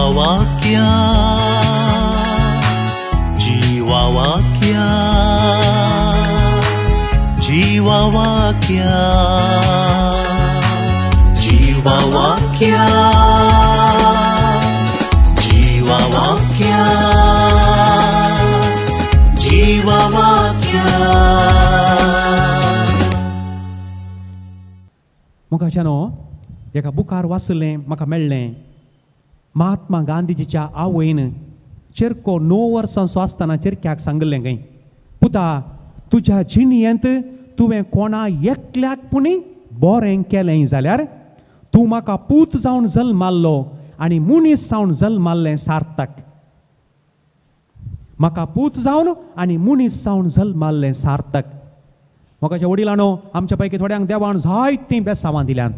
जीवावाक्या जीवावाक्या जीवावाक्या जीवावाक्या जीवावाक्या जीवावाक्या. मुखाच्यानो एका बुकार वाचलें म्हाका मेळ्ळें. महात्मा गांधीजीच्या आवयन चिरको 9 वर्सांचो आसतना चिरक्याक सांगलें खंय, पुता तुज्या जिणयेंत तुवें कोणा एकल्याक पुणी बरें केलें जाल्यार तूं म्हाका पूत जावन जल्माल्लो आनी मनीस जावन जल्माल्लें सार्थक. म्हाका पूत जावन आनी मनीस जावन जल्माल्लें सार्थक. म्हाकाच्या वडिलांनो, आमच्या पैकी थोड्यांक देवान जायतीं बेसांवां दिल्यात.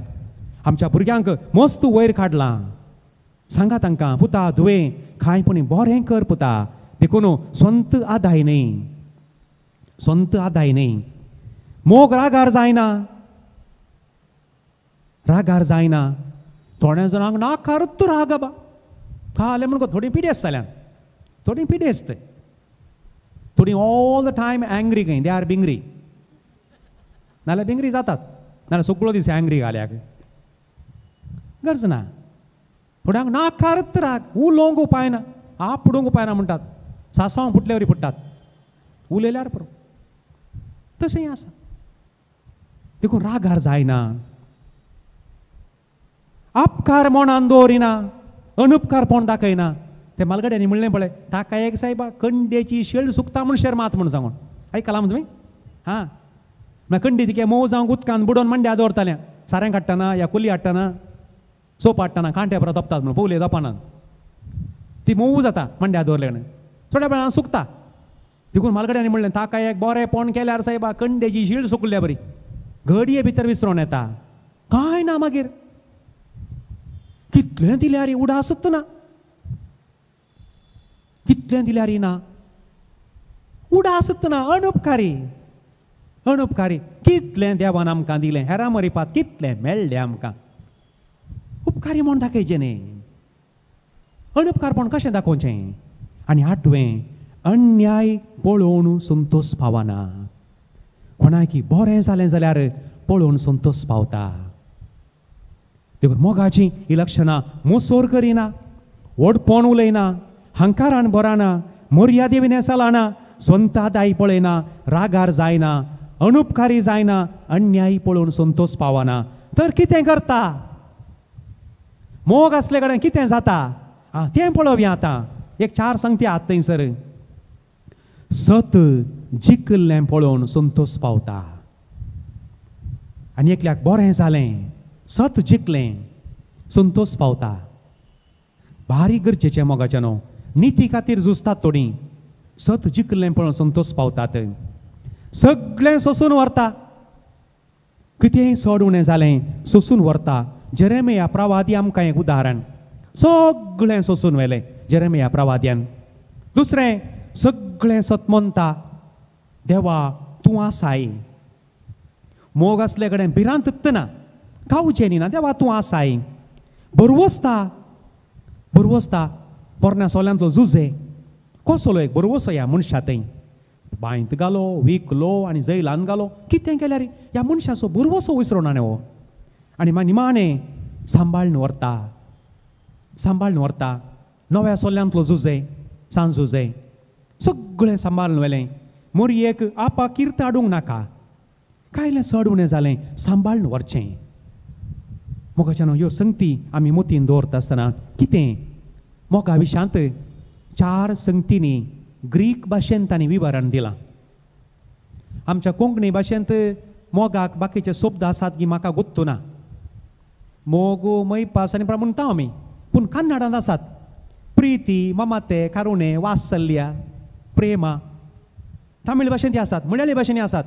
आमच्या भुरग्यांक मस्त वयर काडलां. सांगा तांकां, पुता तुवें कांय पुणी बरें कर पुता. देखून स्वंत आदाय न्ही, स्वंत आदाय न्ही. मोग रागार जायना, रागार जायना. थोड्या जाणांक नाकारत राग बा खाले म्हणून थोडी पिडेस्त जाल्यान, थोडी पिडेस्त, थोडी ऑल द टायम एंग्री खंय, दे आर बिंगरी. नाल्यार बिंगरी जातात, नाल्यार सगळो दीस एंग्री घाल्याक गरज ना. थोड्यांक नाकारत राग, उलोवंक उपायना, आपडूंक उपायना म्हणटात. सासांव फुटले वरी फुट्टात, उलयल्यार पुरो. तशेंय आसा. देखून रागार जायना, आपकार मनान दवरिना, अनुपकारपण दाखयना. ते मालगड्यांनी म्हणलें पळय, ताका एक सायबा कंडेची शेळ सुकता म्हूण शेरमात म्हूण सांगून आयकलां तुमी? हां, म्हळ्यार कंडी तिके मोव जावंक उदकान बुडोवन मंड्या दवरतालें. सारें काडटना या कुली हाडटना, सोप हाडटना कांटे परत तपतात म्हणून पवले दपानान. ती मोव जाता मंड्या दवरले कडेन, थोड्या वेळान सुकता. देखून मालगड्यांनी म्हणलें, ताका एक बरेंपण केल्यार सायबा कंडेची शीळ सुकल्या बरी. घडये भितर विसरोन येता, कांय ना. मागीर कितलें दिल्यार उडासत ना, कितलें दिल्यार ना, उडासत ना. अनुपकारी, अनुपकारी. कितलें देवान आमकां दिलें, हेरां मरिपात कितलें मेळ्ळें आमकां. उपकारी म्हूण दाखयचें न्ही, अनुपकारपण कशें दाखोवचें. आनी 8वें, अन्याय पळोवन संतोश पावना. कोणाकी बरें जालें जाल्यार पळोवन संतोश पावता. देखून मोगाची ही लक्षणां मोसोर करिना, व्हडपण उलयना, हंकारान बराना, मर्यादेविने चलना, स्वंत आदाय पळयना, रागार जायना, अनुपकारी जायना, अन्याय पळोवन संतोश पावना. तर कितें करता? मोग असले कडेन कितें जाता तें पळोवया आतां. एक 4 संगती आहात थंयसर. सत जिखलें पळोवन संतोश पावता. आनी एकल्याक बरें जालें, सत जिखलें, संतोश पावता. भारी गरजेचें मोगाचें न्हू. निती खातीर झुजतात थोडीं, सत जिखलें पळोवन संतोश पावतात. सगळें सोसून व्हरता, कितेंय चड उणें जालें सोसून व्हरता. जेरेमिया प्रवादी आमकां एक उदाहरण. सगळें सोसून व्हेलें जेरेमिया प्रवाद्यान. दुसरें, सगळें सतमंता, देवा तूं आसाय. मोग असले कडेन भिरांत ना, कावचें न्ही ना, देवा तूं आसाय. बरवस्ता, बरवस्ता. पोरण्या सोल्यांतलो झुजे कसलो एक बरवसो ह्या मनशा थंय. बांयत घालो, विकलो आनी जैलान घालो. कितें केल्यार ह्या मनशाचो बरवसो विसरोना न्ही हो. आनी मागीर निमाणें सांबाळून व्हरता, सांबाळून व्हरता. नव्या सोल्यांतलो झुजे, सांज झुजे, सगळें सांबाळून व्हेलें. मोरयेक आपा किर्त हाडूंक नाका, कायलें चड उणें जालें सांबाळून व्हरचें. मोगाच्यानो ह्यो संगती आमी मोतीन दवरता आसतना कितें मोगा विशयांत 4 संगतींनी ग्रीक भाशेंत तांणी विवरण दिलां. आमच्या कोंकणी भाशेंत मोगाक बाकीचे शब्द आसात की म्हाका गुत्तू ना. मोगो, मैपास आनी म्हणटा आमी, पूण कन्नडांत आसात. प्रिती, ममते, करुणे, वात्सल्य, प्रेमा. तामीळ भाशेंत आसात, मल्याळी भाशेंत आसात.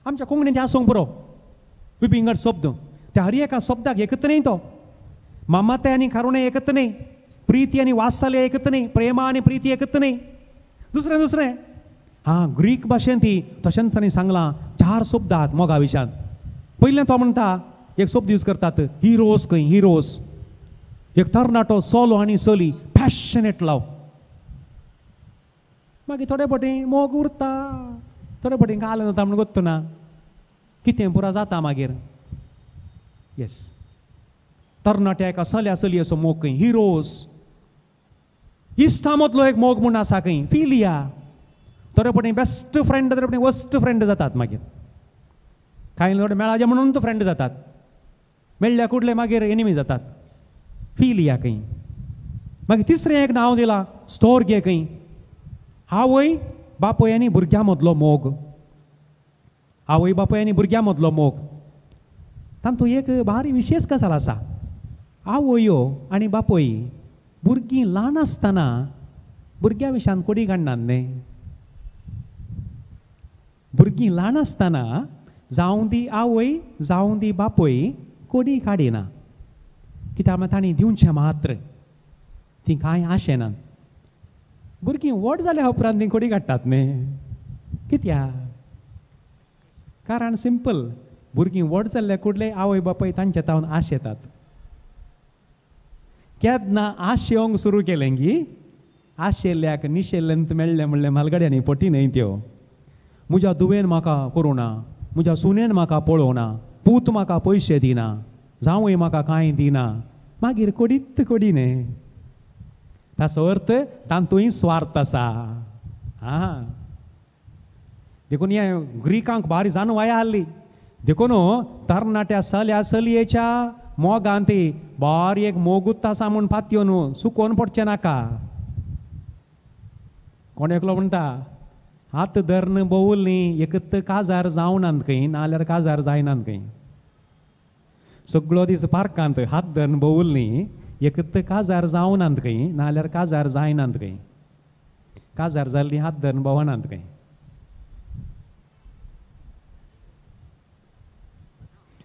आमच्या कोंकणींत आसूंक पुरो विभिंगड शब्द. त्या हर एका शब्दाक एकत न्ही तो. ममते आनी करुणे एकत न्ही, प्रीती आनी वात्सल्य एकत न्ही, प्रेमा आनी प्रीती एकत न्ही. दुसरें दुसरें. हां, ग्रीक भाशेंत तशेंच तांणी सांगलां 4 शब्द आहात मोगा विशयांत. पयलें तो म्हणटा, एक शब्द यूज करतात, हिरोस खंय, हिरोस. एक तरणाटो सोलो आनी चली पॅशनेट लव. मागीर थोडे फावटी मोग उरता, थोडे फावटी घाल जाता म्हण गोत्तो ना. कितें पुरो जाता मागीर. येस, तरणाट्या एका चल्या चली असो मोग खंय, हिरोज. इश्टा मदलो एक मोग म्हूण आसा खंय, फिलिया. थोडे फावटी बेस्ट फ्रेंड, थोडे फावटी वर्स्ट फ्रेंड जातात मागीर. कांय थोडे मेळाचे म्हणून तो फ्रेंड जातात, मेळ्ळ्या कुडले मागीर एनिमी जातात. फिलिया खंय. मागीर तिसरें एक नांव दिलां स्टोर्गे खंय. आवय बापय आनी भुरग्यां मदलो मोग. आवय बापय आनी भुरग्यां मदलो मोग. तातूंत एक भारी विशेश गजाल आसा. आवयो आनी बापय भुरगीं ल्हान आसतना भुरग्यां विशयान कोडी काडनात न्ही. भुरगीं ल्हान आसतना जावं दी आवय जावं दी बापय कोडी काडिना. कित्याक म्हळ्यार तांणी दिवचें मात्र, ती कांय आशेनात. भुरगीं व्हड जाल्या उपरांत ती कोडी काडटात न्ही. कित्याक? कारण सिंपल, भुरगीं व्हड जाल्ल्या कुडले आवय बापय तांचे तावन आशेतात. केन्ना आशेवंक सुरू केलें की आशेल्ल्याक निशेल्ल्यांत मेळ्ळें म्हणलें म्हालगड्यांनी पटी न्हय त्यो. म्हज्या दुवेन म्हाका करूना, म्हज्या सुनेन म्हाका पळोवना, पूत म्हाका पयशे दिना, जावंय म्हाका कांय दिना, मागीर कोडीत कोडी न्ही. ताचो अर्थ तांतूय स्वार्थ आसा. हां, देखून हे ग्रीकांक भारी जाणवाय आसली. देखून तरणाट्या चल्या चलयेच्या मोगांत बारी एक मोगूत आसा म्हूण फात्यो न्हू, सुकोवन पडचें नाका. कोण एकलो म्हणटा हात धਰਨ बोवल न्ही, एकत काजार जावनात खंय, नाल्यार काजार जायनात खंय. सगळो दीस पार्कांत हात धरून बोवल न्ही, एकत काजार जावनात खंय, नाल्यार काजार जायनात खंय. काजार जाल्ली हात धरून भोवनात खंय.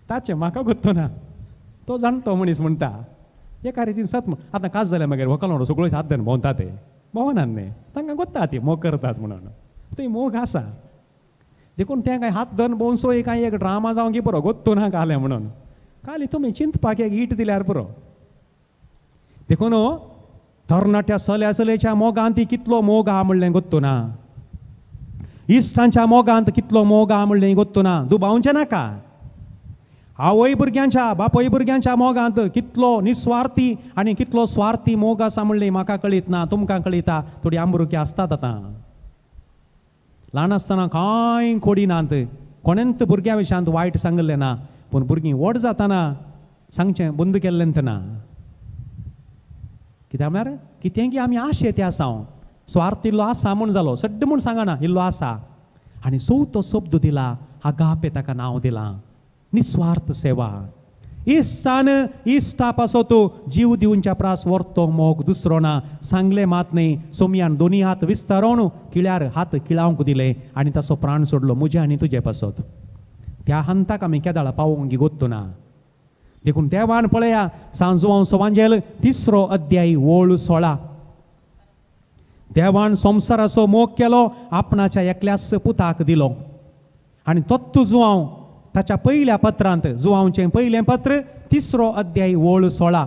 ताचें म्हाका गुत्तो ना. तो जाणटो मनीस म्हणटा एका रितीन सत. आतां काज जाल्या मागीर व्हंकलो सगळो हात धरून भोंवता ते भोवनात न्ही. तांकां गोत्ता ती मोग करतात म्हणून. थंय मोग आसा. देखून तें कांय हात धरून भोंवसोय कांय एक ड्रामा जावं की पुरो गोत्तो ना काले म्हणून. खाली तुमी चिंतपाक एक ईट दिल्यार पुरो. देखून तरणाट्या चल्या चलयेच्या मोगांत कितलो मोग आहा म्हणलें गोत्तो ना. इश्टांच्या मोगांत कितलो मोग आहा म्हणलें गोत्तो ना. दुबावचें नाका. आवय भुरग्यांच्या बापय भुरग्यांच्या मोगांत कितलो निस्वार्थी आनी कितलो स्वार्थी मोग आसा म्हणलें म्हाका कळीत ना, तुमकां कळिता. थोडी आंबरुकी आसतात आतां. ल्हान आसतना कांय कोडिनात, कोणेंत भुरग्यां विशयांत वायट सांगलें ना. पूण भुरगीं व्हड जाताना सांगचें बंद केल्लेंत ना. कित्याक म्हळ्यार कितें की आमी आशे ते आसा. स्वार्थ इल्लो आसा म्हूण जालो, सड्ड म्हूण सांगना, इल्लो आसा. आनी चवथो शब्द दिला, आगापे ताका नांव दिलां, निस्वार्थ सेवा. इश्टान इश्टा पासत जीव दिवच्या प्रास व्हरतो मोग दुसरो ना. सांगले मात न्ही, सोमयान दोनी हात विस्तारोवन किळ्यार हात किळावंक दिले आनी ताचो प्राण सोडलो म्हजे आनी तुजे पासत. त्या हंताक आमी केदाळ पावोवंक गोत्तो ना. देखून देवान पळया सांजवांव सवांजेल 3रो अध्याय ओळ 16. देवान संवसाराचो मोग केलो, आपणाच्या एकल्याच पुताक दिलो. आनी तोच जुवांव ताच्या पयल्या पत्रांत, जुवांवचें पयलें पत्र 3रो अध्याय ओळ 16.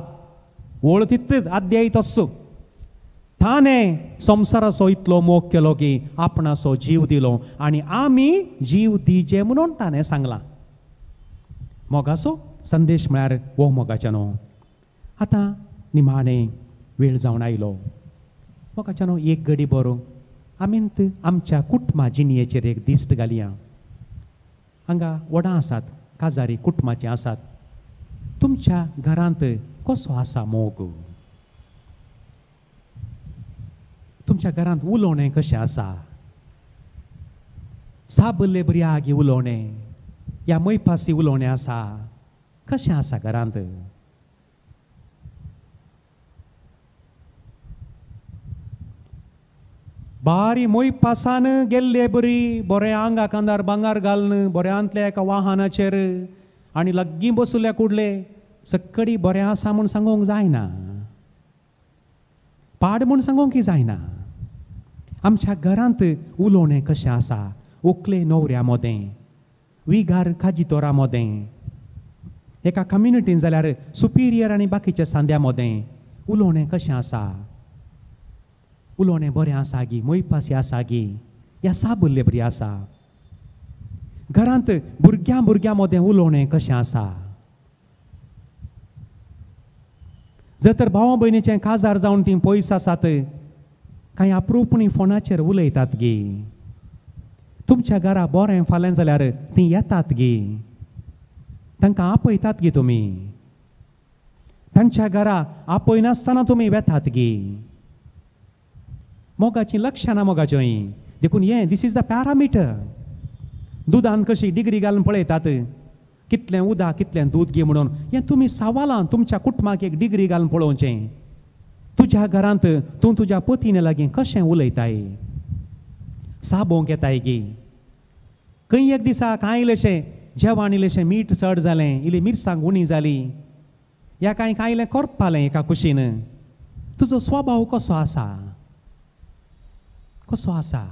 ओळ तितलीच अध्याय तस्सो. ताणें संवसाराचो इतलो मोग केलो की आपणाचो जीव दिलो आनी आमी जीव दिजे म्हणून ताणें सांगलां. मोगाचो संदेश म्हळ्यार हो मोगाच्यानो. आतां निमाणें वेळ जावन आयलो. मोगाच्यानो एक घडी बरो आमींत आमच्या कुटुंबा जिणयेचेर एक दिश्ट घालया. हांगा वडां आसात, काजारी कुटुंबाचीं आसात. तुमच्या घरांत कसो आसा मोग? तुमच्या घरांत उलोवणें कशें आसा? साबल्ले बऱ्यागी उलोवणें या मैपासी उलोवणें आसा? कशें आसा घरांत? बारी मैपासान गेल्ले बरी, बरें आंगाक अंदार भांगार घालन बऱ्यांतल्या एका वाहनाचेर आनी लागीं बसल्या कुडले सक्कडी बरें आसा म्हूण सांगूंक जायना. पाड म्हूण सांगूंक जायना. आमच्या घरांत उलोवणें कशें आसा? उकले न्हवऱ्या मोदें, विगार काजी तोरा मोदें, एका कम्युनिटीन जाल्यार सुपिरियर आनी बाकीच्या सांद्या मदें उलोवणें कशें आसा, उलोवणें बरें आसा गी, मोयपासी आसा गी, ह्या साबुल्ले बरी आसा. घरांत भुरग्यां मदें उलोवणें कशें आसा. जर तर भावा भयणीचें काजार जावन तीं पयस आसात, कांय अप्रूपणी फोनाचेर उलयतात गे. तुमच्या घरा बरें फाल्यां जाल्यार तीं येतात गे. तांकां आपयतात गे तुमी. तांच्या घरा आपयनासतना तुमी वेतात गे. मोगाचीं लक्षणां मोगाचीं देखून हें दीस इज द पॅरामिटर. दुदान कशी डिग्री घालून पळयतात, कितलें उदक कितलें दूद घे म्हणून. हें तुमी सवालां तुमच्या कुटुंबाक एक डिग्री घालून पळोवचें. तुज्या घरांत तूं तुज्या पतीने लागीं कशें उलयताय, साबोंक येताय गे. खंय एक दिसा कांय इल्लेशें जेवण, इल्लेशें मीठ चड जालें, इल्ली मिरसांग उणी जाली, ह्या कांय इल्लें करपालें एका कुशीन. तुजो स्वभाव कसो आसा, कसो आसा.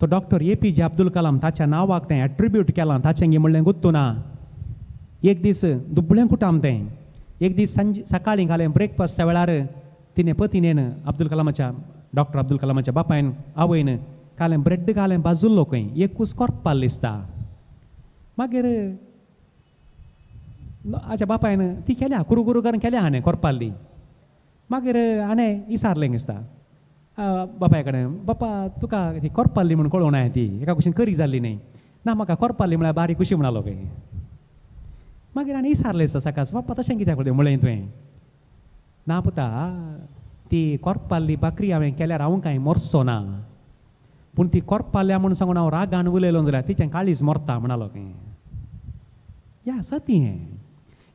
तो डॉक्टर APJ अब्दुल कलाम ताच्या नांवाक तें एट्रिब्यूट केलां, ताचें गे म्हणलें गुत्तू ना. एक दीस दुबळें कुटाम तें. एक दीस सकाळीं घालें ब्रेकफास्टच्या वेळार तिने पतीनेन डॉक्टर अब्दुल कलामाच्या बापायन आवयन घालें ब्रेड घालें बाजुल्लो खंय एक कूस करपाल दिसता. मागीर हाच्या बापायन ती केल्या कुरू करून केल्या हाणें करपाली. मागीर हाणें विचारलें दिसता बापाय कडेन, बापा तुका ती करपाली म्हूण कळोवं ना ती एका कुशीन करी जाल्ली न्ही. ना म्हाका करपाली म्हळ्यार बारीक कुशी म्हणलो खंय. मागीर हाणें विचारलें सकाळ, बापा तशें कित्याक म्हळें तुवें. ना पुता, ती करपाल्ली बाकरी हांवें केल्यार हांव कांय मरचो ना, पूण ती करपाल्या म्हूण सांगून हांव रागान उलयलो जाल्यार तिचें काळीज मरता म्हणालो खंय. या सती हें.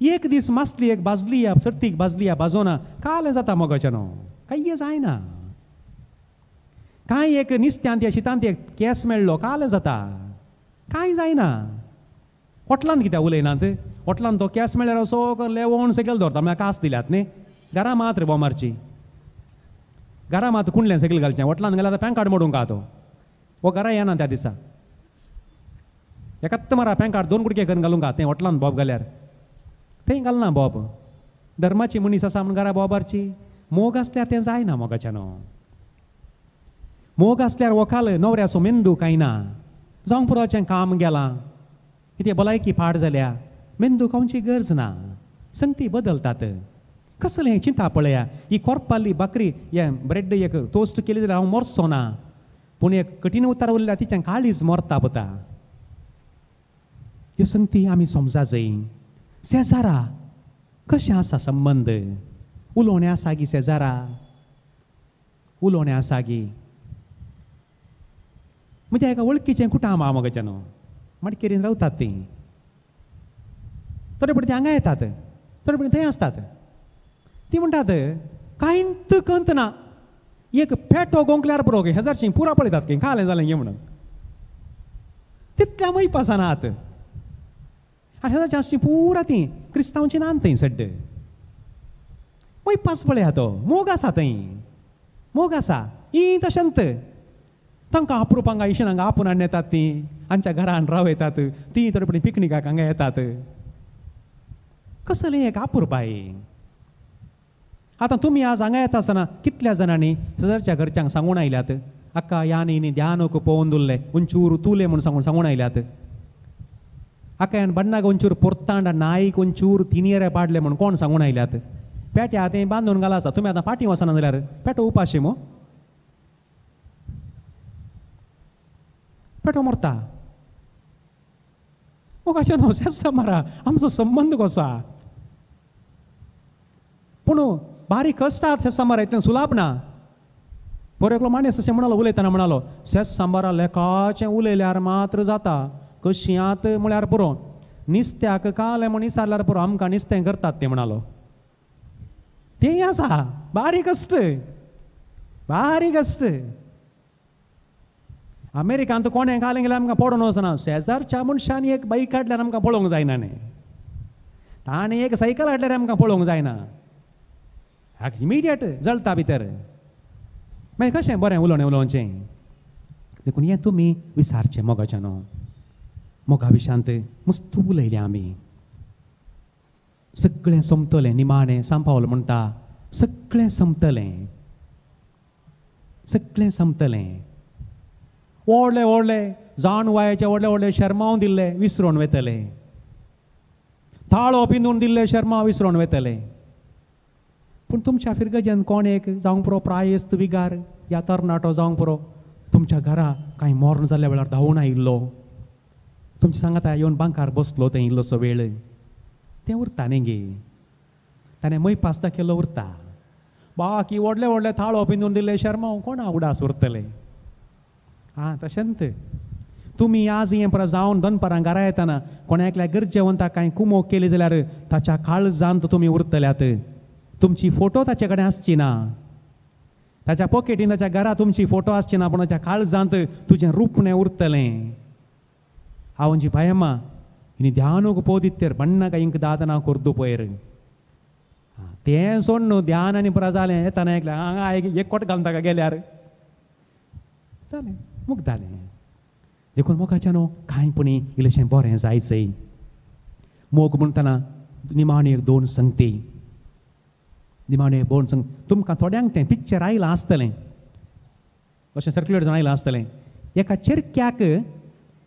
एक दीस मासली एक भाजली या सर्तीक भाजली या भाजोना कालें जाता मोगाचें न्हू, कांय जायना. कांय एक नुस्त्यांत या शितांत एक केस मेळ्ळो कालें जाता, कांय जायना. हॉटलांत कित्याक उलयनात. हॉटलांत तो केस मेळ्ळ्यार सगळो लेवोन सकयल दवरता, म्हळ्यार कास दिल्यात न्ही. घरा मात रे बोमारची, घरा मात कुंडल्यान सकयल घालचें. हॉटलांत गेल्यार पॅन कार्ड मोडूंक का तो, वो घरा येना त्या दिसा. एकात्त मारा पॅन कार्ड 2 कुडके करून घालूंक का तें हॉटलांत बॉब घाल्यार. थंय घालना बॉब. धर्माची मनीस आसा म्हूण घरा बॉबारची. मोग आसल्यार तें जायना मोगाचें न्हू. मोग आसल्यार वखाल न्हवऱ्याचो मेंदू कांय ना. जावंक पुरोचें काम गेलां, कितें भलायकी पाड जाल्या, मेंदू खावची गरज ना. संगती बदलतात. कसलें चिंता पळया. ही करपाली बाकरी हें ब्रेड एक टोस्ट केली जाल्यार हांव मरचो ना, पूण एक कठीण उतार उरल्यार तिचें काळीज मरता पता. ह्यो संगती आमी समजा जाय. शेजारा कशें आसा संबंद. उलोवणें आसा गी शेजारा, उलोवणें आसा गी. म्हणजे एका वळखीचें कुटाम आहा मोगाचें न्हू. मडकेरीन रावतात तीं. थोडे पडटी हांगा येतात, थोडे पडटी थंय आसतात. ती म्हणटात कांयत कंत ना, एक पेटो गोंकल्यार पुरो गे हेजारची पुरा पळयतात की कालें जालें गे म्हणून. तितल्या मैपासानात. आनी हेजारची आसची पुरा ती क्रिस्तांवची नात थंय सड्ड. मैपास पळया तो. मोग आसा थंय, मोग आसा. ही तशेंत तांकां अप्रूप हांगा इशेन हांगा आपूण हाडून येतात. तीं हांच्या घरान रावयतात. तीं थोडे पडटी पिकनिकाक हांगा येतात. कसलें एक अप्रूपाय. आतां तुमी आज हांगा येता आसतना कितल्या जाणांनी शेजारच्या घरच्यांक सांगून आयल्यात, अक्का ह्या न्ही ध्यानूक पळोवन दवरलें उंचूर तुले म्हणून सांगून आयल्यात. अक्का ह्यान बण्णाक उंचूर पोरतांड नाईक उंचूर तिनियरे पाडले म्हणून कोण सांगून आयल्यात. पेट्या तें बांदून घाला आसा. तुमी आतां फाटीं वचना जाल्यार पेटो उपाशी मो, पेटो मरता. मोगाचें न्हू. शेजा मारा आमचो संबंद कसो आहा. पूण बारीक कश्टात शेज सांबार इतलें सुलाभ ना. बरो एकलो माणूस अशें म्हणालो उलयतना म्हणालो, शेज सांबारा लेकाचें उलयल्यार मात्र जाता, कश्यांत म्हळ्यार पुरो. नुस्त्याक कालें म्हूण विचारल्यार पुरो आमकां नुस्तें करतात ते म्हणालो. तें आसा बारीक कश्ट, बारीक कश्ट. अमेरिकांत कोणें घालें गेल्यार आमकां पडोवन वचना. शेजारच्या मनशांनी एक बाईक हाडल्यार आमकां पळोवंक जायना न्ही. ताणें एक सायकल हाडल्यार आमकां पळोवंक जायना. इमिडियट जळटा भितर. मागीर कशें बरें उलोवचें. देखून हें तुमी विचारचें मोगाचें न्हू. मोगा विशांत मस्त उलयले आमी. सगळें सोंपतलें, निमाणें सांपावलें म्हणटा, सगळें संपतलें, सगळें संपतलें. व्हडले व्हडले जाण वयाचे व्हडले व्हडले शर्माव दिल्ले विसरून वयतले, थाळो पिंदून दिल्ले शर्मा विसरून वयतले. पूण तुमच्या फिरगजेन कोण एक जावंक पुरो प्रायस्त विगार या तरणाटो जावंक पुरो तुमच्या घरा कांय मरण जाल्ल्या वेळार धांवून आयिल्लो, तुमच्या सांगाता येवन बांकार बसलो थंय इल्लोसो वेळ, तें उरता न्ही गे. ताणें मै पास्ता केलो उरता. बाकी व्हडले व्हडले थाळो पिंदून दिल्ले शर्मा कोणा उडास उरतले. तशेंत तुमी आज हें परत जावन दनपारां घरा येतना कोणा एकल्या गरजेवंताक कांय कुमोग केली जाल्यार ताच्या काळजांत तुमी उरतल्यात. तुमची फोटो ताचे कडेन आसची ना, ताच्या पॉकेटीन ताच्या घरा तुमची फोटो आसची ना, पूण ताच्या काळजांत तुजें रूपणें उरतलें. हांव जी भयमा इनी ध्यानूक पोदित्तेर बण्णाक इंक दादना कोर्दू पयर तें सोड न्हू. ध्यान आनी पुरा जालें येताना एकल्या हांगा एक कोट घालून ताका गेल्यार जालें, मुग जालें. देखून मोगाच्या न्हू कांयपणी इल्लेशें बरें जायचंय. मोग म्हणटना निमाणे एक दोन संगती, निमाणे दोन संग तुमकां थोड्यांक तें पिक्चर आयलां आसतलें, अशें सर्क्युलेट जावन आयलां आसतलें. एका चिरक्याक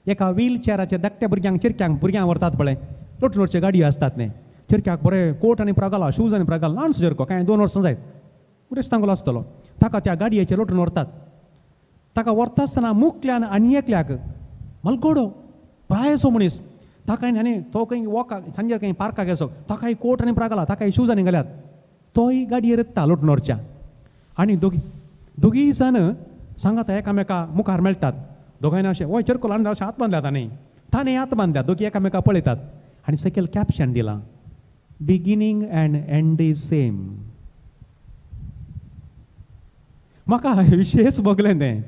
एका व्हीलचॅराचेर धाकट्या भुरग्यांक व्हरतात पळय, लोट लोटच्यो गाडयो आसतात न्ही. चिरक्याक बरें कोट आनी प्रगाला, शूज आनी प्रगाला, ल्हानसो चिरको कांय 2 वर्सां जायत, उरेस्तांगलो आसतलो. ताका त्या गाडयेचेर लोटून व्हरतात. ताका व्हरता आसतना मुखल्यान आनी एकल्याक मलगोडो प्रायसो मनीस ताका आनी तो खंय वॉकाक सांजेर खंय पार्काक गेसो, ताकाय कोट आनी प्रगाला, ताकाय शूज आनी घाल्यात. तोय गाडयेर येता लोटून व्हरच्या. आनी दोगी जाण सांगाता एकामेका मुखार मेळटात. दोगांयनी अशें वय चिरको ल्हान अशें हात बांदल्यात आनी ताणें हात बांदल्यात. दोगी एकामेका पळयतात आनी सकयल कॅप्शन दिलां, beginning and end is same. म्हाका विशेष भोगलें तें.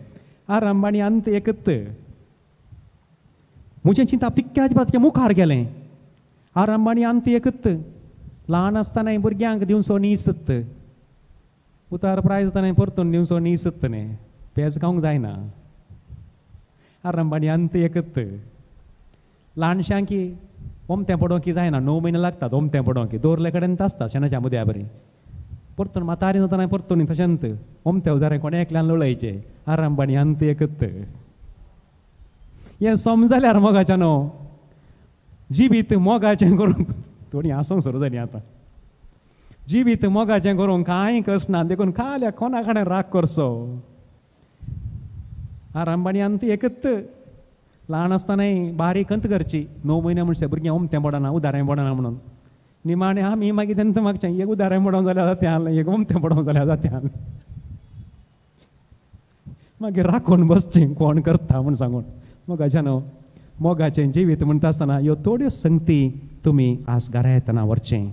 आरंभ आनी अंत एकच. म्हजें चिंता तितक्या मुखार गेलें. आरंभ आनी अंत एकच. ल्हान आसतना भुरग्यांक दिवचो नीसत, उतार प्रायज ताणें परतून दिवचो नीसत न्ही, पेज खावंक जायना. आरंभ आनी अंत एकच. ल्हानशांक ओमतें पडोवंक जायना, 9 म्हयने लागतात ओमतें पडोवंक. दवरले कडेन आसता शेणाच्या मुद्या बरी. परतून म्हातारी जाताना परतून तशेंत ओमतें उदारें कोणे एकल्यान लोळयचें. आरंभ आनी अंत एकच. हें समजल्यार मोगाचें न्हू जिबीत मोगाचें करूंक थोडीं आसूंक सुरू जालीं आतां. जिबीत मोगाचें करूंक कांय कसना, देखून खाल्या कोणा कडेन राग करचो. आरंभ आनी अंत एकच. ल्हान आसतनाय बारीक अंत करची. 9 म्हयने म्हणचे भुरगें ओमतें पडना, उदारें पडना म्हणून. निमाणें आमी मागीर तेंच मागचें एक उदारें पडोवंक जाल्यार जातें, एक ओमतें पडोवंक जाल्यार जातें. मागीर राखून बसचें कोण करता म्हूण सांगून. मोगाचें न्हू मोगाचें जिवीत म्हणटा आसतना ह्यो थोड्यो संगती तुमी आज घरा येतना व्हरचें.